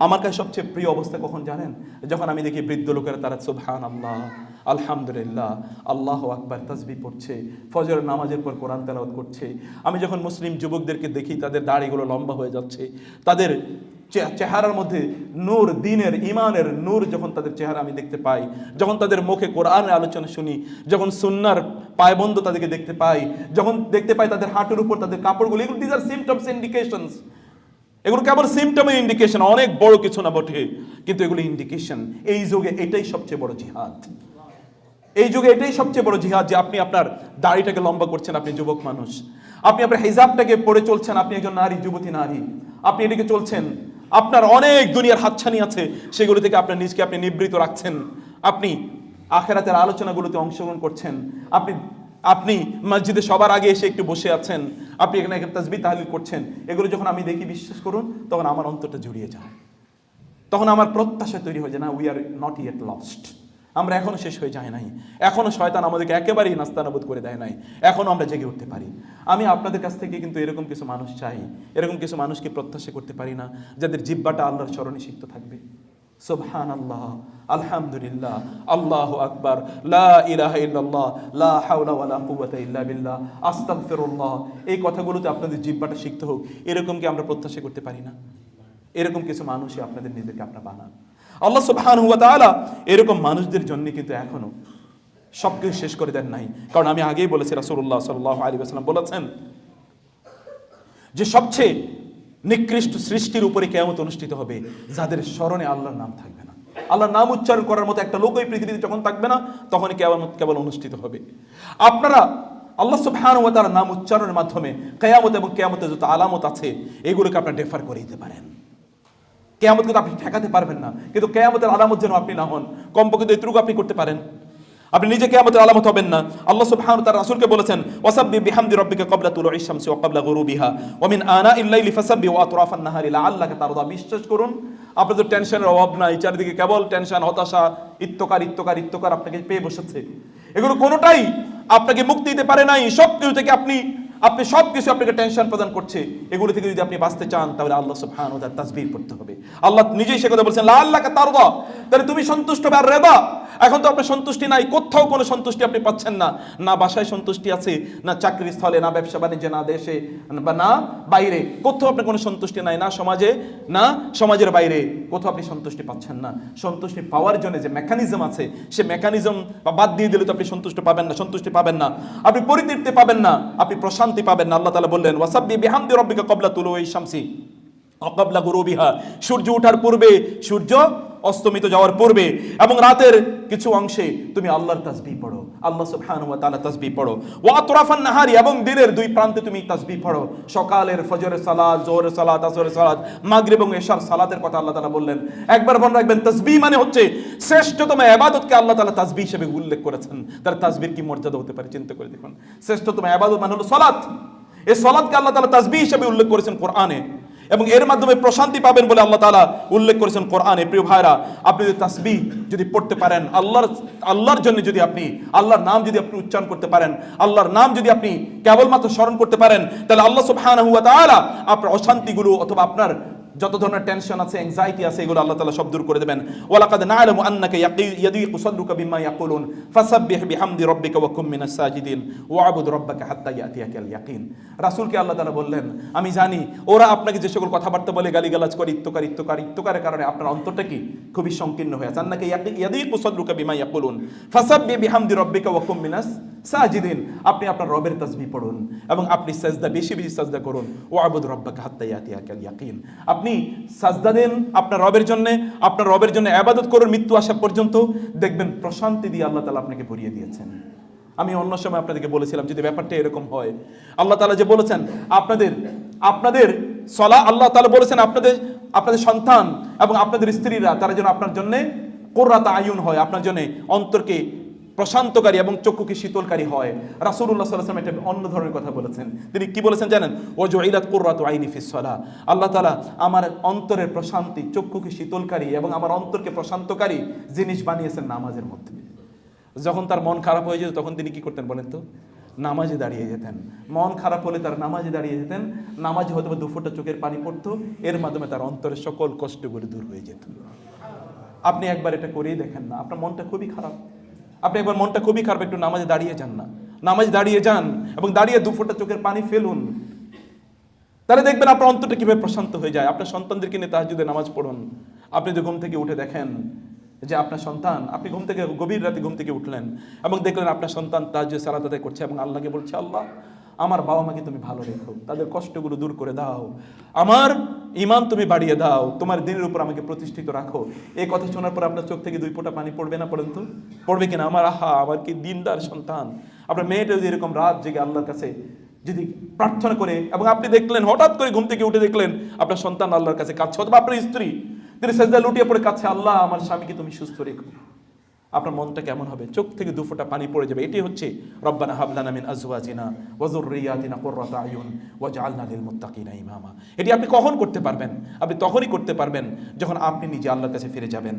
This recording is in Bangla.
আমার কাছে সবচেয়ে প্রিয় অবস্থা কখন জানেন? যখন আমি দেখি বৃদ্ধ লোকেরা তারা সুবহানাল্লাহ, আলহামদুলিল্লাহ, আল্লাহু আকবার তাসবিহ পড়ছে, ফজরের নামাজের পর কোরআন তেলাওয়াত করছে। আমি যখন মুসলিম যুবকদেরকে দেখি তাদের দাড়িগুলো লম্বা হয়ে যাচ্ছে, তাদের চেহারার মধ্যে নূর, দ্বীনের ঈমানের নূর যখন তাদের চেহারা আমি দেখতে পাই, যখন তাদের মুখে কোরআনের আলোচনা শুনি, যখন সুন্নাহর পায়বন্ধ তাদেরকে দেখতে পাই, যখন দেখতে পাই তাদের হাঁটুর উপর তাদের কাপড়গুলো, এগুলো দিস আর সিমটমস, ইন্ডিকেশনস। এগুলো কেবল সিমটমের ইন্ডিকেশন, অনেক বড় কিছু না বটে, কিন্তু এগুলো ইন্ডিকেশন। এই যুগে এটাই সবচেয়ে বড় জিহাদ। এই যুগে এটাই সবচেয়ে বড় জিহাদ যে আপনি আপনার দাড়িটাকে লম্বা করছেন, আপনি যুবক মানুষ, আপনি আপনার হিজাবটাকে পরে চলছেন, আপনি একজন নারী, যুবতী নারী, আপনি এটাকে চলছেন। আপনার অনেক দুনিয়ার হাতছানি আছে, সেগুলো থেকে আপনার নিজকে আপনি নিবৃত রাখছেন, আপনি আখিরাতের আলোচনাগুলোতে অংশগ্রহণ করছেন, আপনি মসজিদে সবার আগে এসে একটু বসে আছেন, আপনি এখানে তাসবিহ তাহলিল করছেন। এগুলো যখন আমি দেখি, বিশ্বাস করুন, তখন আমার অন্তরটা জুড়িয়ে যায়, তখন আমার প্রত্যাশা তৈরি হয়ে যায়, না, we are not yet lost, আমরা এখনো শেষ হয়ে যায় নাই, এখনো শয়তান আমাদেরকে একেবারেই নাস্তানাবুদ করে দেয় নাই, এখনো আমরা জেগে উঠতে পারি। আমি আপনাদের কাছ থেকে কিন্তু এরকম কিছু মানুষ চাই, এরকম কিছু মানুষকে প্রত্যাশা করতে পারি না, যাদের জিহ্বাটা আল্লাহর স্মরণে সিক্ত থাকবে। সুবহানাল্লাহ, আলহামদুলিল্লাহ, আল্লাহু আকবার, লা ইলাহা ইল্লাল্লাহ, লা হাওলা ওয়ালা কুওয়াতা ইল্লা বিল্লাহ, আস্তাগফিরুল্লাহ, এই কথাগুলোতে আপনাদের জিহ্বাটা সিক্ত হোক, এরকম কি আমরা প্রত্যাশা করতে পারি না? এরকম কিছু মানুষই আপনাদের নিজেদেরকে আপনারা বানান। আল্লাহ সুবহানাহু ওয়া তাআলা এরকম মানুষদের জন্য কিন্তু এখনো সবকিছু শেষ করে দেন নাই। কারণ আমি আগেই বলেছি, রাসূলুল্লাহ সাল্লাল্লাহু আলাইহি ওয়াসাল্লাম বলেছেন যে সবচেয়ে নিকৃষ্ট সৃষ্টির উপরে কিয়ামত অনুষ্ঠিত হবে যাদের স্মরণে আল্লাহর নাম থাকবে না। আল্লাহর নাম উচ্চারণ করার মতো একটা লোকই পৃথিবীতে যখন থাকবে না, তখনই কিয়ামত কেবল অনুষ্ঠিত হবে। আপনারা আল্লাহ সুবহানাহু ওয়া তাআলার নাম উচ্চারণের মাধ্যমে কিয়ামত এবং কিয়ামতের যত আলামত আছে এগুলোকে আপনারা ডেফার করে দিতে পারেন। কিয়ামত কিন্তু আপনি ঠেকাতে পারবেন না, কিন্তু কিয়ামতের আলামত যেন আপনি না হন, কমপক্ষে এতটুকু আপনি করতে পারেন। আপনি নিজে কিয়ামতের আলামত হবেন না। আল্লাহ সুবহানাহু ওয়া তাআলা রাসূলকে বলেছেন, ওয়াসাব্বিহ বিহামদি রাব্বিকা ক্বাবলা তুলুইশ শামসি ওয়া ক্বাবলা গুরুবিহা ওয়া মিন আনাইল লাইলি ফাসাব্বিহ ওয়া আতরাফান নাহারি লাআল্লাকা তারদা। বিশ্বাস করুন, আপনাদের টেনশনের অভাব নাই, চারিদিকে কেবল টেনশন, হতাশা, ইত্তকার আপনাকে পেয়ে বসেছে। এগুলো কোনোটাই আপনাকে মুক্তি দিতে পারে নাই। সবকিছু থেকে আপনি সবকিছু আপনাকে টেনশন প্রদান করছে। এগুলো থেকে যদি আপনি বাঁচতে চান, তাহলে আল্লাহ সুবহানাহু ওয়া তাআলা তাসবিহ পড়তে হবে। আল্লাহ নিজেই সে কথা বলছেন, লাআল্লাকা তারদা, তাহলে তুমি সন্তুষ্ট হবে। আর রেদা, এখন তো আপনার সন্তুষ্টি নাই, কোথাও কোনো সন্তুষ্টি আপনি পাচ্ছেন না, না বাসায় সন্তুষ্টি আছে, না চাকরির স্থলে, না ব্যবসা বাণিজ্যে, না দেশে, বা না বাইরে, কোথাও আপনার কোনো সন্তুষ্টি নাই, না সমাজে, না সমাজের বাইরে, কোথাও আপনি সন্তুষ্টি পাচ্ছেন না। সন্তুষ্টি পাওয়ার জন্য যে মেকানিজম আছে, সে মেকানিজম বাদ দিয়ে দিলে তো আপনি সন্তুষ্টি পাবেন না, আপনি পরিতৃপ্তি পাবেন না, আপনি প্রশান্তি পাবেন না। আল্লাহ তাআলা বললেন, ওয়াসাব্বিহ বিহামদি রাব্বিকা ক্বাবলা তুলুইশ শামসি ওয়া ক্বাবলা গুরুবিহা, সূর্য ওঠার পূর্বে, সূর্য অস্তমিত যাওয়ার পূর্বে, এবং রাতের কিছু অংশে তুমি আল্লাহর তাসবিহ পড়ো, আল্লাহ সুবহানাহু ওয়া তাআলা তাসবিহ পড়ো। ওয়া আতরাফান নাহারি, এবং দিনের দুই প্রান্তে তুমি তাসবিহ পড়ো। সকালের ফজরের সালাত, যোহরের সালাত, আসরের সালাত, মাগরিব এবং এশার সালাতের কথা আল্লাহ তাআলা বললেন। একবার মনে রাখবেন, তাসবিহ মানে হচ্ছে শ্রেষ্ঠতম ইবাদতকে আল্লাহ তাআলা তাসবিহ হিসেবে উল্লেখ করেছেন। তার তাসবিহর কি মর্যাদা হতে পারে চিন্তা করে দেখুন। শ্রেষ্ঠতম ইবাদত মানে হলো সালাত। এই সালাতকে আল্লাহ তাআলা তাসবিহ হিসেবে উল্লেখ করেছেন কোরআনে, এবং এর মাধ্যমে প্রশান্তি পাবেন বলে আল্লাহ তাআলা উল্লেখ করেছেন কোরআনে। প্রিয় ভাইরা, আপনি যদি তাসবিহ যদি পড়তে পারেন, আল্লাহর জন্য যদি আপনি আল্লাহর নাম যদি আপনি উচ্চারণ করতে পারেন, আল্লাহর নাম যদি আপনি কেবলমাত্র স্মরণ করতে পারেন, তাহলে আল্লাহ সুবহানাহু ওয়া তাআলা আপনার অশান্তিগুলো অথবা আপনার যত ধরনের টেনশন আছে, অ্যাংজাইটি আছে, এগুলো আল্লাহ তাআলা সব দূর করে দেবেন। ওয়ালাকাদ না'লামু আন্নাকা ইয়াদিকু সাদরুকা বিমা ইয়াকুলুন ফাসাব্বিহ বিহামদি রাব্বিকা ওয়া কুম মিনাস সাজিদিন ওয়া'বুদ রাব্বাকা হাত্তা ইয়াতিয়াকাল ইয়াকিন। রাসূলকে আল্লাহ তাআলা বললেন, আমি জানি ওরা আপনাকে যে সকল কথাবার্তা বলে, গালিগালাজ করে, ইত্তকারের কারণে আপনার অন্তরটা কি খুবই সংকীর্ণ হয়ে আছে। আন্নাকা ইয়াদিকু সাদরুকা বিমা ইয়াকুলুন ফাসাব্বিহ বিহামদি রাব্বিকা ওয়া কুম মিনাস সাজিদিন। আপনি আপনার রবের তাসবিহ পড়ুন এবং আপনি সাজদা বেশি বেশি সাজদা করুন। ওয়া'বুদ রাব্বাকা হাত্তা ইয়াতিয়াকাল ইয়াকিন। আপনি সাজদা দেন আপনার রবের জন্য ইবাদত করুন মৃত্যু আসা পর্যন্ত, দেখবেন প্রশান্তি দিয়ে আল্লাহ তাআলা আপনাকে ভরিয়ে দিয়েছেন। আমি অন্য সময় আপনাদেরকে বলেছিলাম, যদি ব্যাপারটা এরকম হয়, আল্লাহ তাআলা যে বলেছেন আপনাদের আল্লাহ তাআলা বলেছেন আপনাদের সন্তান এবং আপনাদের স্ত্রীরা তারা যেন আপনার জন্য কুররাত আয়ুন হয়, আপনার জন্য অন্তরকে প্রশান্তকারী এবং চক্ষুকে শীতলকারী হয়। রাসূলুল্লাহ সাল্লাল্লাহু আলাইহি ওয়াসাল্লাম একটা অন্য ধরনের কথা বলেছেন। তিনি কি বলেছেন জানেন? ওয়াজুইলাত কুররাতু আইনি ফিস সালাহ। আল্লাহ তাআলা আমার অন্তরের প্রশান্তি, চক্ষুকে শীতলকারী এবং আমার অন্তরকে প্রশান্তকারী জিনিস বানিয়েছেন নামাজের মধ্যে। যখন তার মন খারাপ হয়ে যেত, তখন তিনি কি করতেন বলেন তো? নামাজে দাঁড়িয়ে যেতেন। মন খারাপ হলে তার নামাজে দাঁড়িয়ে যেতেন, নামাজে হয়তো 2 ফোঁটা চোখের পানি পড়তো, এর মাধ্যমে তার অন্তরের সকল কষ্টগুলো দূর হয়ে যেত। আপনি একবার এটা করেই দেখেন না, আপনার মনটা খুবই খারাপ, আপনি একবার মনটা খুবই খারাপ, একটু নামাজে দাঁড়িয়ে যান না, নামাজে দাঁড়িয়ে যান এবং দাঁড়িয়ে 2 ফোঁটা চোখের পানি ফেলুন, তাহলে দেখবেন আপনার অন্তরটা কিভাবে প্রশান্ত হয়ে যায়। আপনার সন্তানদেরকে নিয়ে তাহাজ্জুদে নামাজ পড়ুন। আপনি যদি ঘুম থেকে উঠে দেখেন যে আপনার সন্তান, আপনি ঘুম থেকে গভীর রাতে ঘুম থেকে উঠলেন এবং দেখলেন আপনার সন্তান তাহাজ্জুদ সালাত আদায় করছে এবং আল্লাহকে বলছে, আল্লাহ আমার বাবা মাকে তুমি ভালো রেখো, তাদের কষ্টগুলো দূর করে দাও, আমার ঈমান তুমি বাড়িয়ে দাও, তোমার দিনের উপর আমাকে প্রতিষ্ঠিত রাখো। এই কথা শোনার পর আপনার চোখ থেকে 2 ফোঁটা পানি পড়বে না? পড়েন তো, পড়বে কিনা? আমার আমার কি দিনদার সন্তান। আপনার মেয়েটা যদি এরকম রাত জেগে আল্লাহর কাছে যদি প্রার্থনা করে এবং আপনি দেখলেন হঠাৎ করে ঘুম থেকে উঠে দেখলেন আপনার সন্তান আল্লাহর কাছে কাঁদছে, অথবা আপনার স্ত্রী তিনি সেজদায় লুটিয়ে পড়ে কাঁদছে, আল্লাহ আমার স্বামীকে তুমি সুস্থ রেখো, আপনার মনটা কেমন হবে? চোখ থেকে 2 ফোঁটা পানি পড়ে যাবে। এটি হচ্ছে রব্বানা হাব লানা মিন আজওয়াজিনা ওয়া যুররিয়াতিনা কুররাতা আয়ুন ওয়াজআলনা লিল মুত্তাকিনা ইমামা। এটি আপনি কখন করতে পারবেন? আপনি তখনই করতে পারবেন যখন আপনি নিজে আল্লাহর কাছে ফিরে যাবেন।